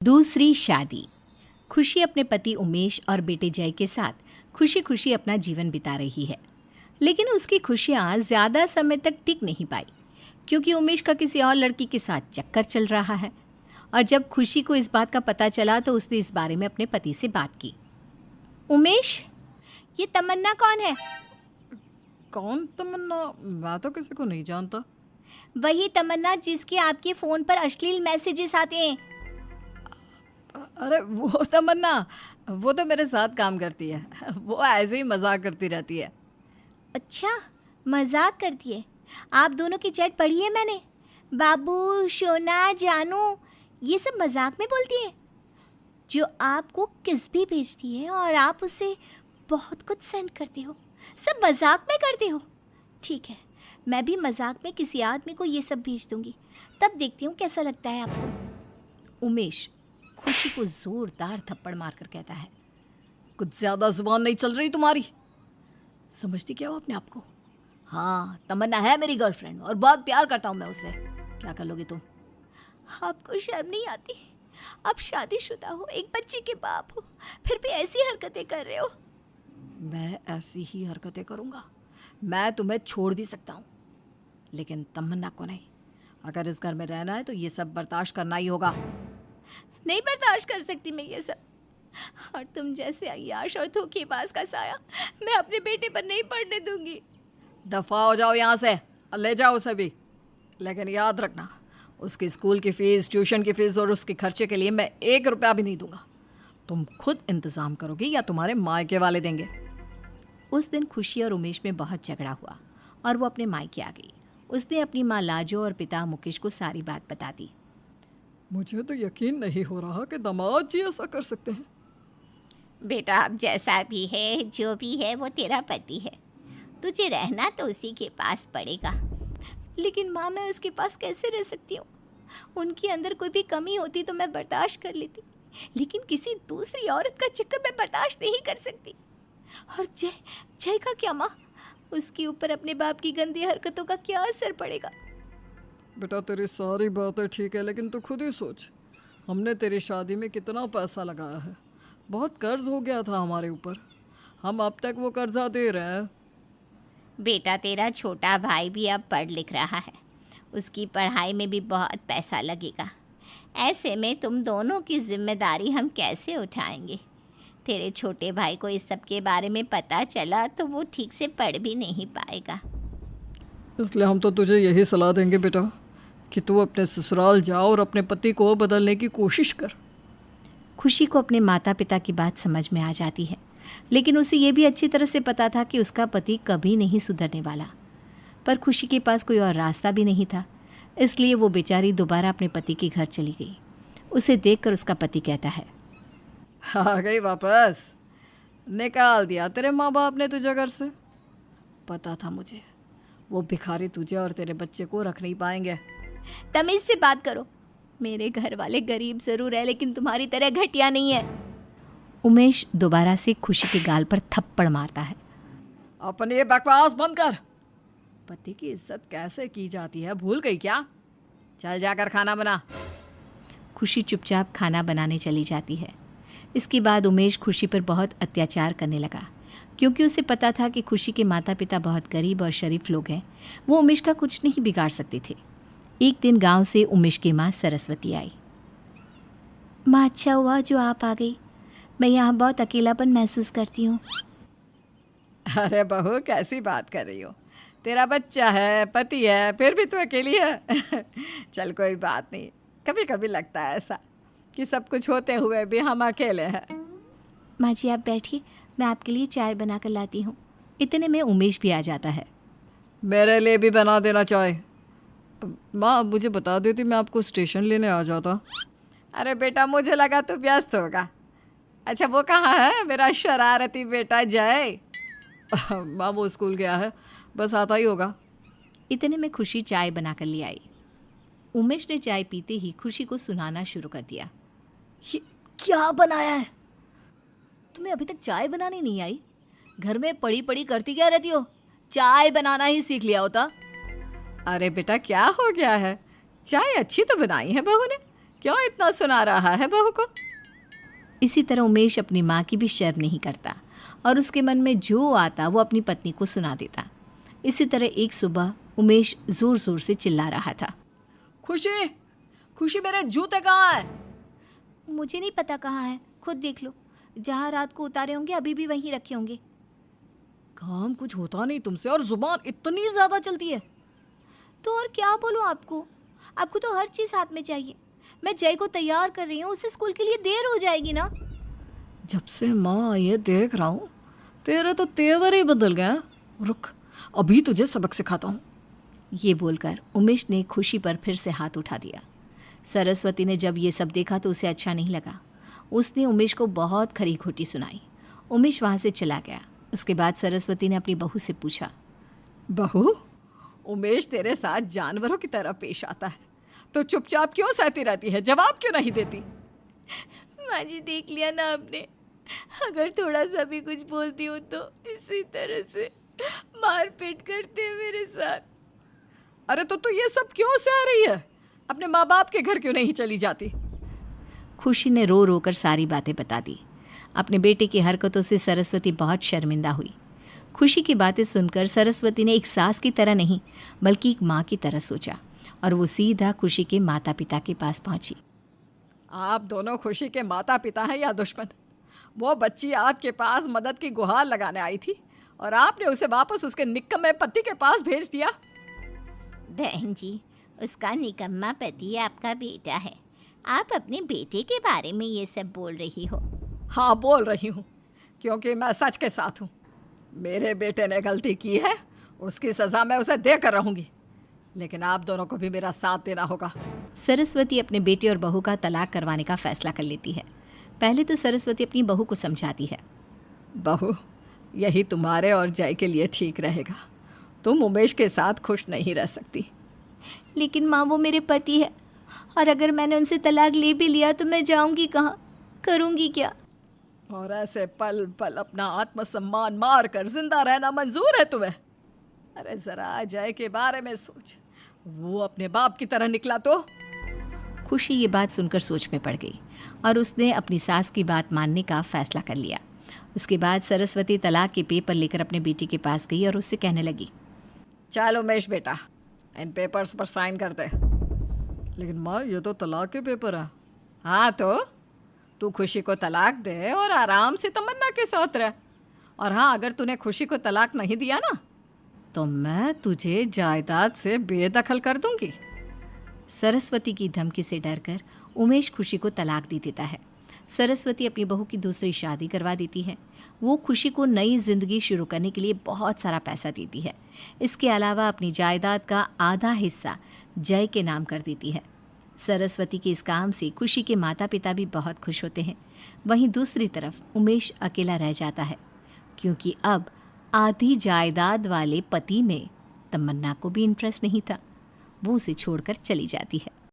दूसरी शादी। खुशी अपने पति उमेश और बेटे जय के साथ खुशी खुशी अपना जीवन बिता रही है, लेकिन उसकी खुशियाँ ज़्यादा समय तक टिक नहीं पाई क्योंकि उमेश का किसी और लड़की के साथ चक्कर चल रहा है। और जब खुशी को इस बात का पता चला तो उसने इस बारे में अपने पति से बात की। उमेश, ये तमन्ना कौन है? कौन तमन्ना? मैं तो किसी को नहीं जानता। वही तमन्ना जिसके आपके फ़ोन पर अश्लील मैसेजेस आते हैं। अरे वो तमन्ना, वो तो मेरे साथ काम करती है। वो ऐसे ही मजाक करती रहती है। अच्छा, मजाक करती है। आप दोनों की चैट पढ़ी है मैंने। बाबू, सोना, जानू, ये सब मजाक में बोलती है। जो आपको किस भी भेजती है और आप उसे बहुत कुछ सेंड करते हो, सब मजाक में करते हो। ठीक है, मैं भी मजाक में किसी आदमी को ये सब भेज दूंगी, तब देखती हूँ कैसा लगता है आपको। उमेश खुशी को जोरदार थप्पड़ मारकर कहता है, कुछ ज़्यादा जुबान नहीं चल रही तुम्हारी। समझती क्या हो अपने आप को? हाँ, तमन्ना है मेरी गर्लफ्रेंड और बहुत प्यार करता हूँ मैं उससे। क्या कर लोगी तुम? आपको शर्म नहीं आती? आप शादीशुदा हो, एक बच्चे के बाप हो, फिर भी ऐसी हरकतें कर रहे हो। मैं ऐसी ही हरकतें करूँगा। मैं तुम्हें छोड़ भी सकता हूँ, लेकिन तमन्ना को नहीं। अगर इस घर में रहना है तो ये सब बर्दाश्त करना ही होगा। नहीं बर्दाश्त कर सकती मैं ये सब। और तुम जैसे अय्याश और धोखेबाज का साया मैं अपने बेटे पर नहीं पड़ने दूंगी। दफ़ा हो जाओ यहाँ से और ले जाओ उसे भी। लेकिन याद रखना, उसकी स्कूल की फ़ीस, ट्यूशन की फ़ीस और उसके खर्चे के लिए मैं 1 रुपया भी नहीं दूंगा। तुम खुद इंतज़ाम करोगी या तुम्हारे मायके वाले देंगे? उस दिन खुशी और उमेश में बहुत झगड़ा हुआ और वो अपने मायके आ गई। उसने अपनी माँ लाजो और पिता मुकेश को सारी बात बता दी। मुझे तो यकीन नहीं हो रहा कि दामाद जी ऐसा कर सकते हैं। बेटा, अब जैसा भी है, जो भी है, वो तेरा पति है। तुझे रहना तो उसी के पास पड़ेगा। लेकिन माँ, मैं उसके पास कैसे रह सकती हूँ? उनके अंदर कोई भी कमी होती तो मैं बर्दाश्त कर लेती, लेकिन किसी दूसरी औरत का चक्कर मैं बर्दाश्त नहीं कर सकती। और जय का क्या माँ? उसके ऊपर अपने बाप की गंदी हरकतों का क्या असर पड़ेगा? बेटा, तेरी सारी बातें ठीक है, लेकिन तू खुद ही सोच, हमने तेरी शादी में कितना पैसा लगाया है। बहुत कर्ज हो गया था हमारे ऊपर। हम अब तक वो कर्जा दे रहे हैं। बेटा, तेरा छोटा भाई भी अब पढ़ लिख रहा है, उसकी पढ़ाई में भी बहुत पैसा लगेगा। ऐसे में तुम दोनों की जिम्मेदारी हम कैसे उठाएंगे? तेरे छोटे भाई को इस सब के बारे में पता चला तो वो ठीक से पढ़ भी नहीं पाएगा। इसलिए हम तो तुझे यही सलाह देंगे बेटा कि तू अपने ससुराल जा और अपने पति को बदलने की कोशिश कर। खुशी को अपने माता पिता की बात समझ में आ जाती है, लेकिन उसे ये भी अच्छी तरह से पता था कि उसका पति कभी नहीं सुधरने वाला। पर खुशी के पास कोई और रास्ता भी नहीं था, इसलिए वो बेचारी दोबारा अपने पति के घर चली गई। उसे देखकर उसका पति कहता है, आ गई वापस? निकाल दिया तेरे माँ बाप ने तुझे घर से? पता था मुझे, वो भिखारी तुझे और तेरे बच्चे को रख नहीं पाएंगे। तमीज़ से बात करो। मेरे घर वाले गरीब ज़रूर है, लेकिन तुम्हारी तरह घटिया नहीं है। उमेश दोबारा से खुशी के गाल पर थप्पड़ मारता है। अपनी ये बकवास बंद कर। पति की इज्जत कैसे की जाती है, भूल गई क्या? चल जाकर खाना बना। खुशी चुपचाप खाना बनाने चली जाती है। इसके बाद उमेश खुशी पर बहुत अत्याचार करने लगा, क्योंकि उसे पता था कि खुशी के माता पिता बहुत गरीब और शरीफ लोग हैं। वो उमेश का कुछ नहीं बिगाड़ सकते थे। एक दिन गांव से उमेश की माँ सरस्वती आई। माँ, अच्छा हुआ जो आप आ गई। मैं यहाँ बहुत अकेलापन महसूस करती हूँ। अरे बहू, कैसी बात कर रही हो? तेरा बच्चा है, पति है, फिर भी तू अकेली है। चल कोई बात नहीं, कभी कभी लगता है ऐसा कि सब कुछ होते हुए भी हम अकेले हैं। माँ जी, आप बैठिए, मैं आपके लिए चाय बना कर लाती हूँ। इतने में उमेश भी आ जाता है। मेरे लिए भी बना देना चाहे। माँ, मुझे बता देती, मैं आपको स्टेशन लेने आ जाता। अरे बेटा, मुझे लगा तू व्यस्त होगा। अच्छा, वो कहाँ है मेरा शरारती बेटा जय? माँ, वो स्कूल गया है, बस आता ही होगा। इतने में खुशी चाय बना कर ले आई। उमेश ने चाय पीते ही खुशी को सुनाना शुरू कर दिया। ये क्या बनाया है? तुम्हें अभी तक चाय बनानी नहीं आई? घर में पड़ी पड़ी करती क्या रहती हो? चाय बनाना ही सीख लिया होता। अरे बेटा, क्या हो गया है? चाय अच्छी तो बनाई है बहू ने, क्यों इतना सुना रहा है बहू को? इसी तरह उमेश अपनी माँ की भी शर्म नहीं करता और उसके मन में जो आता वो अपनी पत्नी को सुना देता। इसी तरह एक सुबह उमेश ज़ोर ज़ोर से चिल्ला रहा था, खुशी, खुशी मेरे जूते कहाँ है? मुझे नहीं पता कहाँ है, खुद देख लो। जहाँ रात को उतारे होंगे अभी भी वहीं रखे होंगे। काम कुछ होता नहीं तुमसे और जुबान इतनी ज़्यादा चलती है। तो और क्या बोलूँ आपको, आपको तो हर चीज़ हाथ में चाहिए। मैं जय को तैयार कर रही हूँ, उसे स्कूल के लिए देर हो जाएगी ना। जब से माँ ये देख रहा हूँ तेरे तो तेवर ही बदल गया। रुक, अभी तुझे सबक सिखाता हूँ। ये बोलकर उमेश ने खुशी पर फिर से हाथ उठा दिया। सरस्वती ने जब ये सब देखा तो उसे अच्छा नहीं लगा। उसने उमेश को बहुत खरी खोटी सुनाई। उमेश वहाँ से चला गया। उसके बाद सरस्वती ने अपनी बहू से पूछा, बहू, उमेश तेरे साथ जानवरों की तरह पेश आता है तो चुपचाप क्यों सहती रहती है? जवाब क्यों नहीं देती? माँ जी देख लिया ना आपने, अगर थोड़ा सा भी कुछ बोलती हूँ तो इसी तरह से मार पीट करते हैं मेरे साथ। अरे तो तू ये सब क्यों सह रही है? अपने माँ बाप के घर क्यों नहीं चली जाती? खुशी ने रो रो कर सारी बातें बता दी। अपने बेटे की हरकतों से सरस्वती बहुत शर्मिंदा हुई। खुशी की बातें सुनकर सरस्वती ने एक सास की तरह नहीं बल्कि एक माँ की तरह सोचा और वो सीधा खुशी के माता पिता के पास पहुंची। आप दोनों खुशी के माता पिता हैं या दुश्मन? वो बच्ची आपके पास मदद की गुहार लगाने आई थी और आपने उसे वापस उसके निकम्मे पति के पास भेज दिया। बहन जी, उसका निकम्मा पति आपका बेटा है। आप अपने बेटे के बारे में ये सब बोल रही हो? हाँ, बोल रही हूँ क्योंकि मैं सच के साथ हूँ। मेरे बेटे ने गलती की है, उसकी सज़ा मैं उसे देकर रहूँगी, लेकिन आप दोनों को भी मेरा साथ देना होगा। सरस्वती अपने बेटे और बहू का तलाक करवाने का फैसला कर लेती है। पहले तो सरस्वती अपनी बहू को समझाती है, बहू, यही तुम्हारे और जय के लिए ठीक रहेगा। तुम उमेश के साथ खुश नहीं रह सकती। लेकिन माँ, वो मेरे पति है और अगर मैंने उनसे तलाक ले भी लिया तो मैं जाऊंगी कहाँ, करूंगी क्या? और ऐसे पल पल अपना आत्मसम्मान मार कर जिंदा रहना मंजूर है तुम्हें? अरे जरा जय के बारे में सोच, वो अपने बाप की तरह निकला तो। खुशी ये बात सुनकर सोच में पड़ गई और उसने अपनी सास की बात मानने का फैसला कर लिया। उसके बाद सरस्वती तलाक के पेपर लेकर अपने बेटी के पास गई और उससे कहने लगी, चल उमेश बेटा, इन पेपर्स पर साइन कर दे। लेकिन माँ, ये तो तलाक के पेपर है। हाँ, तो तू खुशी को तलाक दे और आराम से तमन्ना के साथ रह। और हाँ, अगर तूने खुशी को तलाक नहीं दिया ना तो मैं तुझे जायदाद से बेदखल कर दूंगी। सरस्वती की धमकी से डरकर उमेश खुशी को तलाक दे देता है। सरस्वती अपनी बहू की दूसरी शादी करवा देती है। वो खुशी को नई जिंदगी शुरू करने के लिए बहुत सारा पैसा देती है। इसके अलावा अपनी जायदाद का आधा हिस्सा जय के नाम कर देती है। सरस्वती के इस काम से खुशी के माता पिता भी बहुत खुश होते हैं। वहीं दूसरी तरफ उमेश अकेला रह जाता है क्योंकि अब आधी जायदाद वाले पति में तमन्ना को भी इंटरेस्ट नहीं था। वो उसे छोड़कर चली जाती है।